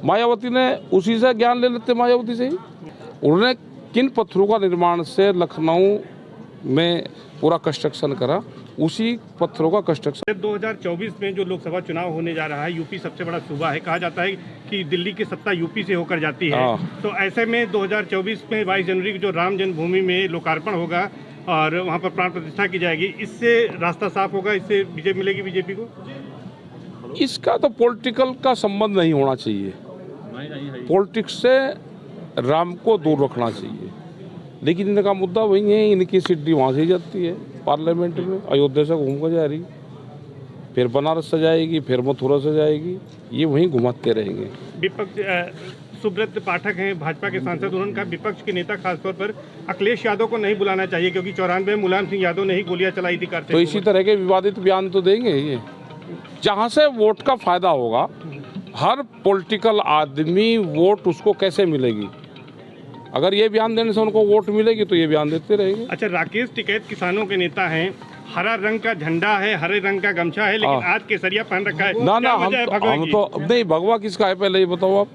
मायावती ने उसी से ज्ञान ले लेते, मायावती से ही। उन्होंने किन पत्थरों का निर्माण से लखनऊ में पूरा कंस्ट्रक्शन करा, उसी पत्थरों का कंस्ट्रक्शन। 2024 में जो लोकसभा चुनाव होने जा रहा है, यूपी सबसे बड़ा सूबा है, कहा जाता है कि दिल्ली की सत्ता यूपी से होकर जाती है। तो ऐसे में 2024 में 22 जनवरी को जो राम जन्मभूमि में लोकार्पण होगा और वहां पर प्राण प्रतिष्ठा की जाएगी, इससे रास्ता साफ होगा, इससे विजय मिलेगी बीजेपी को। इसका तो पॉलिटिकल का संबंध नहीं होना चाहिए, पॉलिटिक्स से राम को दूर रखना चाहिए। लेकिन इनका मुद्दा वही है, इनकी सीढ़ी वहाँ से ही जाती है पार्लियामेंट में, अयोध्या से घूम कर जा रही, फिर बनारस से जाएगी, फिर मथुरा से जाएगी, ये वहीं घुमाते रहेंगे। विपक्ष सुब्रत पाठक हैं भाजपा के सांसद, उन्होंने कहा विपक्ष के नेता खासतौर पर अखिलेश यादव को नहीं बुलाना चाहिए क्योंकि 94 में मुलायम सिंह यादव ने ही गोलियां चलाई थी। तो इसी तरह के विवादित बयान तो देंगे ये, जहाँ से वोट का फायदा होगा। हर पॉलिटिकल आदमी वोट उसको कैसे मिलेगी, अगर ये बयान देने से उनको वोट मिलेगी तो ये बयान देते रहेंगे। अच्छा, राकेश टिकैत किसानों के नेता हैं, हरा रंग का झंडा है, हरे रंग का गमछा है, लेकिन आज केसरिया पहन रखा है। ना हम तो नहीं, भगवा किसका है पहले ही बताओ आप,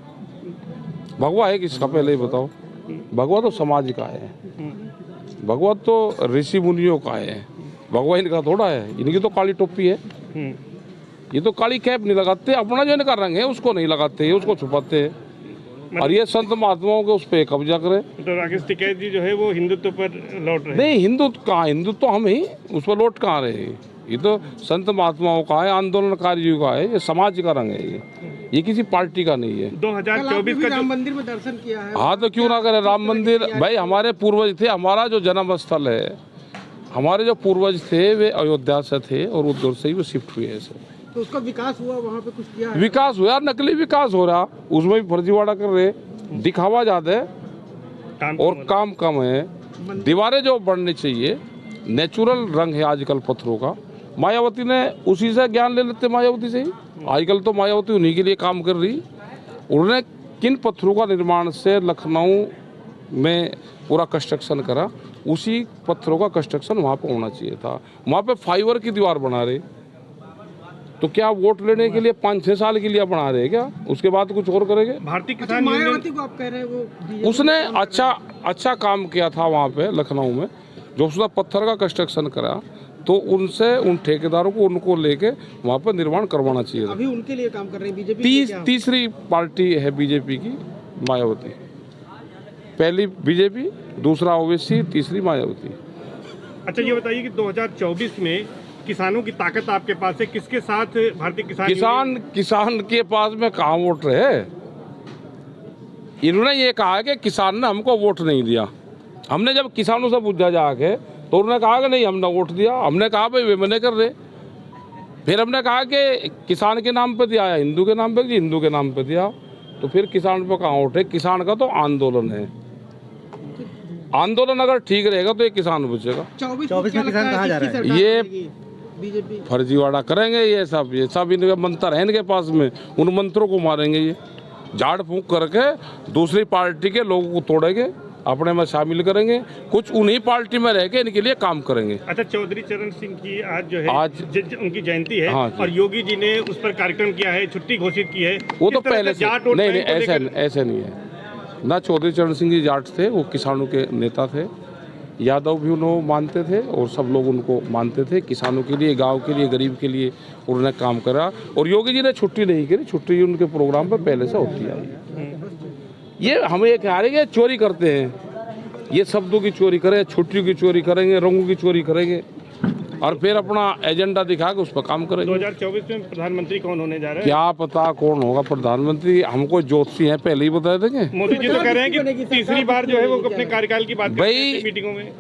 भगवा है किसका पहले ही बताओ। भगवा तो समाज का है, भगवा तो ऋषि मुनियों का है, भगवा इनका थोड़ा है। इनकी तो काली टोपी है, ये तो काली कैप नहीं लगाते, अपना जो इनका रंग है उसको नहीं लगाते, उसको छुपाते हैं। और ये संत महात्माओं के उस पर कब्जा करे। तो राकेश टिकैत जी जो है वो हिंदुत्व पर लौट रहे हैं। नहीं, हिंदुत्व कहाँ, हिंदुत्व तो हम ही, उस पर लौट कहाँ रहे। ये तो संत महात्माओं का है, आंदोलनकारियों का है, ये समाज का रंग है, ये किसी पार्टी का नहीं है। 2024 का राम मंदिर में दर्शन किया है। हाँ, तो क्यों ना करे राम मंदिर। भाई हमारे पूर्वज थे, हमारा जो जन्म स्थल है, हमारे जो पूर्वज थे वे अयोध्या से थे और उधर से ही वो शिफ्ट हुए हैं। तो उसका विकास हुआ, वहाँ पे कुछ किया है? विकास हुआ, नकली विकास हो रहा, उसमें भी फर्जीवाड़ा कर रहे, दिखावा ज्यादा है और काम कम है। दीवारें जो बढ़नी चाहिए, नेचुरल रंग है आजकल पत्थरों का। मायावती ने उसी से ज्ञान ले लेते, मायावती से ही। आजकल तो मायावती उन्हीं के लिए काम कर रही। उन्होंने किन पत्थरों का निर्माण से लखनऊ में पूरा कंस्ट्रक्शन करा, उसी पत्थरों का कंस्ट्रक्शन वहाँ पर होना चाहिए था। वहाँ पे फाइबर की दीवार बना रहे, तो क्या वोट लेने के लिए 5-6 साल के लिए बना रहे क्या, उसके बाद कुछ और करेंगे। भारतीय किसान मायावती को आप कह रहे हैं वो उसने अच्छा काम किया था वहाँ पे लखनऊ में, जो उसने पत्थर का कंस्ट्रक्शन करा, तो उनसे उन ठेकेदारों को उनको लेके वहाँ पर निर्माण करवाना चाहिए। अभी उनके लिए काम कर रहे हैं बीजेपी। तीसरी पार्टी है बीजेपी की मायावती, पहली बीजेपी, दूसरा ओवैसी, तीसरी मायावती। अच्छा, ये बताइए कि 2024 में किसानों की ताकत आपके पास है, किसके साथ भारतीय किसान के पास में कहाँ वोट रहे। इन्होंने ये कहा कि किसान ने हमको वोट नहीं दिया। हमने जब किसानों से पूछा जाके तो उन्होंने कहा कि नहीं हमने वोट दिया। हमने कहा भाई वे मना कर रहे। फिर हमने कहा कि किसान के नाम पे दिया या हिंदू के नाम पे, जी हिंदू के नाम पे दिया। तो फिर किसान पे कहाँ वोट है। किसान का तो आंदोलन है, आंदोलन अगर ठीक रहेगा तो ये किसान बचेगा। 24 में किसान कहाँ जा रहा है? ये बीजेपी फर्जीवाड़ा करेंगे, ये सब इनके मंत्र है इनके पास में, उन मंत्रों को मारेंगे। ये झाड़ फूंक करके दूसरी पार्टी के लोगों को तोड़ेंगे, अपने में शामिल करेंगे, कुछ उन्हीं पार्टी में रह के इनके लिए काम करेंगे। अच्छा, चौधरी चरण सिंह की आज जो है उनकी जयंती है। हाँ, और योगी जी ने उस पर कार्यक्रम किया है, छुट्टी घोषित की है। वो तो पहले से नहीं, ऐसे नहीं है ना। चौधरी चरण सिंह जी जाट थे, वो किसानों के नेता थे, यादव भी उन्होंने मानते थे और सब लोग उनको मानते थे। किसानों के लिए, गांव के लिए, गरीब के लिए उन्होंने काम करा। और योगी जी ने छुट्टी नहीं करी, छुट्टी उनके प्रोग्राम पर पहले से होती आई। ये हमें ये कह रहे हैं चोरी करते हैं, ये शब्दों की चोरी करें, छुट्टियों की चोरी करेंगे, रंगों की चोरी करेंगे और फिर अपना एजेंडा दिखा के उस पर काम करेंगे। 2024 में प्रधानमंत्री कौन होने जा रहा है? क्या पता कौन होगा प्रधानमंत्री, हमको ज्योतिषी हैं पहले ही बता देंगे। मोदी जी तो कह रहे हैं कि तीसरी बार जो है वो अपने कार्यकाल की बात भाई मीटिंगों में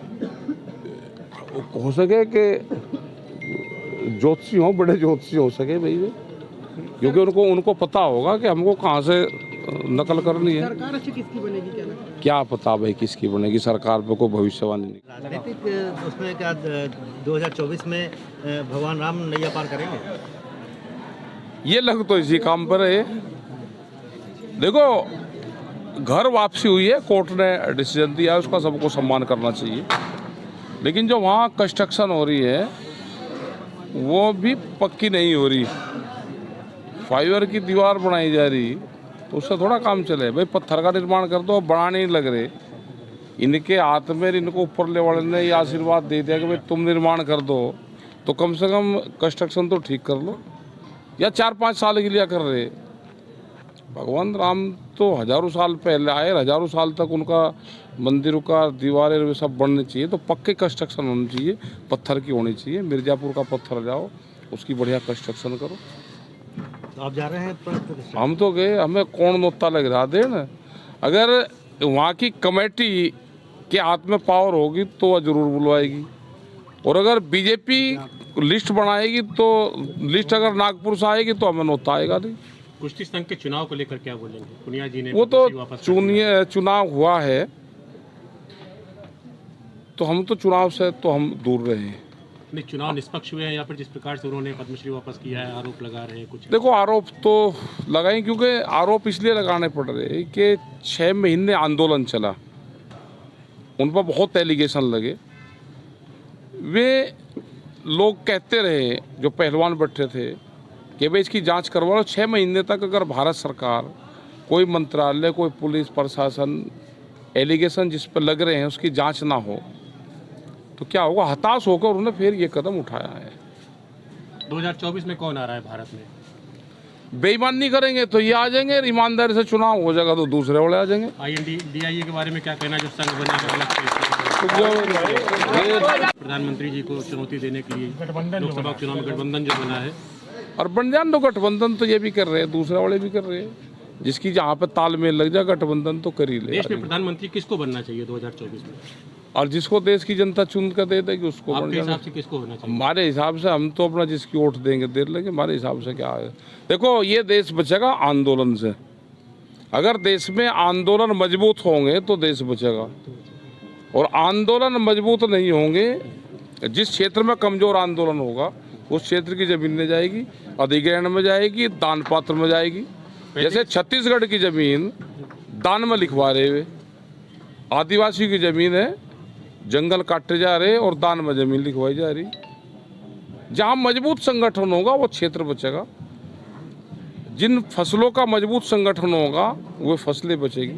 हो सके कि ज्योतिषी हो, बड़े ज्योतिषी हो सके भाई, क्योंकि उनको पता होगा कि हमको कहाँ से नकल करनी है। सरकार अच्छी किसकी बनेगी क्या लगता है? क्या पता भाई किसकी बनेगी, सरकार पे कोई भविष्यवाणी नहीं। राजनीतिक उसमें क्या 2024 में भगवान राम नैया पार करेंगे? ये लग तो इसी काम पर है। देखो, घर वापसी हुई है, कोर्ट ने डिसीजन दिया है, उसका सबको सम्मान करना चाहिए। लेकिन जो वहाँ कंस्ट्रक्शन हो रही है वो भी पक्की नहीं हो रही, फाइबर की दीवार बनाई जा रही, तो उससे थोड़ा काम चले। भाई पत्थर का निर्माण कर दो, बनाने नहीं लग रहे, इनके हाथ में इनको ऊपर ले वाले ने ये आशीर्वाद दे दिया कि भाई तुम निर्माण कर दो, तो कम से कम कंस्ट्रक्शन तो ठीक कर लो। या 4-5 साल के लिए कर रहे। भगवान राम तो हजारों साल पहले आए, हजारों साल तक उनका मंदिरों का दीवारें वे सब बनने चाहिए, तो पक्के कंस्ट्रक्शन होनी चाहिए, पत्थर की होनी चाहिए। मिर्ज़ापुर का पत्थर जाओ, उसकी बढ़िया कंस्ट्रक्शन करो। तो आप जा रहे हैं हम तो गए, हमें कौन नोता लग रहा दे ना। अगर वहाँ की कमेटी के हाथ में पावर होगी तो वह जरूर बुलवाएगी, और अगर बीजेपी लिस्ट बनाएगी तो लिस्ट अगर नागपुर से आएगी तो हमें नोता आएगा नहीं। कुश्ती संघ के चुनाव को लेकर क्या बोलेंगे? पुनिया जी ने वो तो चुनाव हुआ है, तो हम तो चुनाव से तो हम दूर रहे हैं। नहीं, चुनाव निष्पक्ष हुए हैं या फिर जिस प्रकार से उन्होंने पद्मश्री वापस किया है, आरोप लगा रहे हैं कुछ? देखो, आरोप तो लगाए, क्योंकि आरोप इसलिए लगाने पड़ रहे कि 6 महीने आंदोलन चला, उन पर बहुत एलिगेशन लगे। वे लोग कहते रहे, जो पहलवान बैठे थे, कि भाई इसकी जांच करवा लो। 6 महीने तक अगर भारत सरकार, कोई मंत्रालय, कोई पुलिस प्रशासन एलिगेशन जिस पर लग रहे हैं उसकी जांच ना हो तो क्या होगा? हताश होकर उन्होंने फिर ये कदम उठाया है। 2024 में कौन आ रहा है भारत में? बेईमानी करेंगे तो ये आ जाएंगे, ईमानदारी से चुनाव हो जाएगा तो दूसरे वाले आ जाएंगे। INDIA के बारे में क्या कहना है, जो संघ बनेगा? प्रधानमंत्री जी को चुनौती देने के लिए लोकसभा चुनाव में गठबंधन जो बना है, और बन जान दो गठबंधन, तो ये भी कर रहे हैं, दूसरे वाले भी कर रहे हैं। जिसकी जहाँ पे तालमेल लग जाए गठबंधन तो कर ही ले। देश में प्रधानमंत्री किसको बनना चाहिए 2024 में? और जिसको देश की जनता चुन कर दे देगी उसको बन आपके जाना। हिसाब से किसको होना चाहिए? हमारे हिसाब से हम तो अपना जिसकी वोट देंगे दे लेंगे। हमारे हिसाब से क्या है, देखो, ये देश बचेगा आंदोलन से। अगर देश में आंदोलन मजबूत होंगे तो देश बचेगा, और आंदोलन मजबूत नहीं होंगे, जिस क्षेत्र में कमजोर आंदोलन होगा उस क्षेत्र की जमीन जाएगी, अधिग्रहण में जाएगी, दान पात्र में जाएगी। जैसे छत्तीसगढ़ की जमीन दान में लिखवा रहे हुए, आदिवासी की जमीन है, जंगल काटे जा रहे और दान में जमीन लिखवाई जा रही। जहाँ मजबूत संगठन होगा वो क्षेत्र बचेगा, जिन फसलों का मजबूत संगठन होगा वो फसलें बचेगी,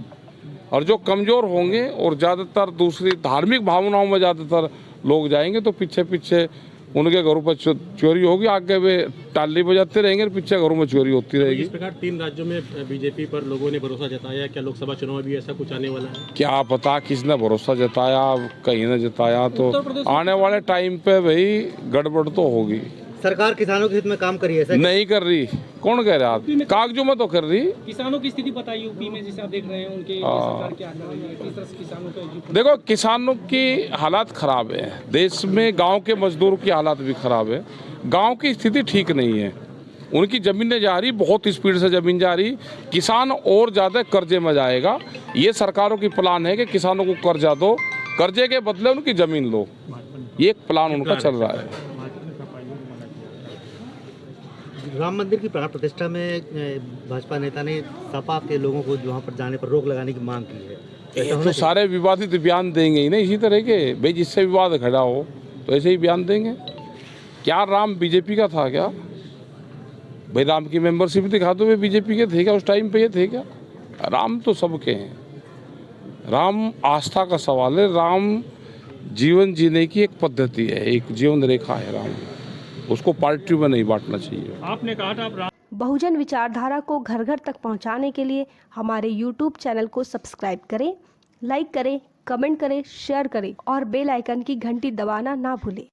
और जो कमज़ोर होंगे और ज़्यादातर दूसरी धार्मिक भावनाओं में ज़्यादातर लोग जाएंगे तो पीछे पीछे उनके घरों पर चोरी होगी, आगे वे टाली बजाते रहेंगे, पीछे घरों में चोरी होती रहेगी। इस प्रकार 3 राज्यों में बीजेपी पर लोगों ने भरोसा जताया, क्या लोकसभा चुनाव में भी ऐसा कुछ आने वाला है? क्या पता किसने भरोसा जताया, कहीं ने जताया, तो आने वाले टाइम पे भाई गड़बड़ तो होगी। सरकार किसानों के हित में काम करी है सर? नहीं कर रही, कौन कह रहा है? कागजों में तो कर रही। किसानों की स्थिति बताइए यूपी में, जैसे आप देख रहे हैं उनके सरकार क्या कर रही है, किस तरह से किसानों को? देखो, किसानों की हालात खराब है, देश में गांव के मजदूरों की हालात भी खराब है। गांव की स्थिति ठीक नहीं है, उनकी ज़मीनें जा रही, बहुत स्पीड से ज़मीन जा रही। किसान और ज़्यादा कर्जे में जाएगा। ये सरकारों की प्लान है कि किसानों को कर्जा दो, कर्जे के बदले उनकी ज़मीन लो, ये एक प्लान उनका चल रहा है। राम मंदिर की प्राण प्रतिष्ठा में भाजपा नेता ने सपा के लोगों को वहाँ पर जाने पर रोक लगाने की मांग की है। तो सारे विवादित बयान देंगे ही ना इसी तरह के, भाई जिससे विवाद खड़ा हो तो ऐसे ही बयान देंगे। क्या राम बीजेपी का था क्या? भाई राम की मेंबरशिप दिखा दो, वे बीजेपी के थे क्या उस टाइम पे? ये थे क्या? राम तो सबके हैं। राम आस्था का सवाल है, राम जीवन जीने की एक पद्धति है, एक जीवन रेखा है राम, उसको पार्टी में नहीं बांटना चाहिए। आपने कहा था बहुजन विचारधारा को घर घर तक पहुंचाने के लिए हमारे YouTube चैनल को सब्सक्राइब करें, लाइक करें, कमेंट करें, शेयर करें और बेल आइकन की घंटी दबाना ना भूलें।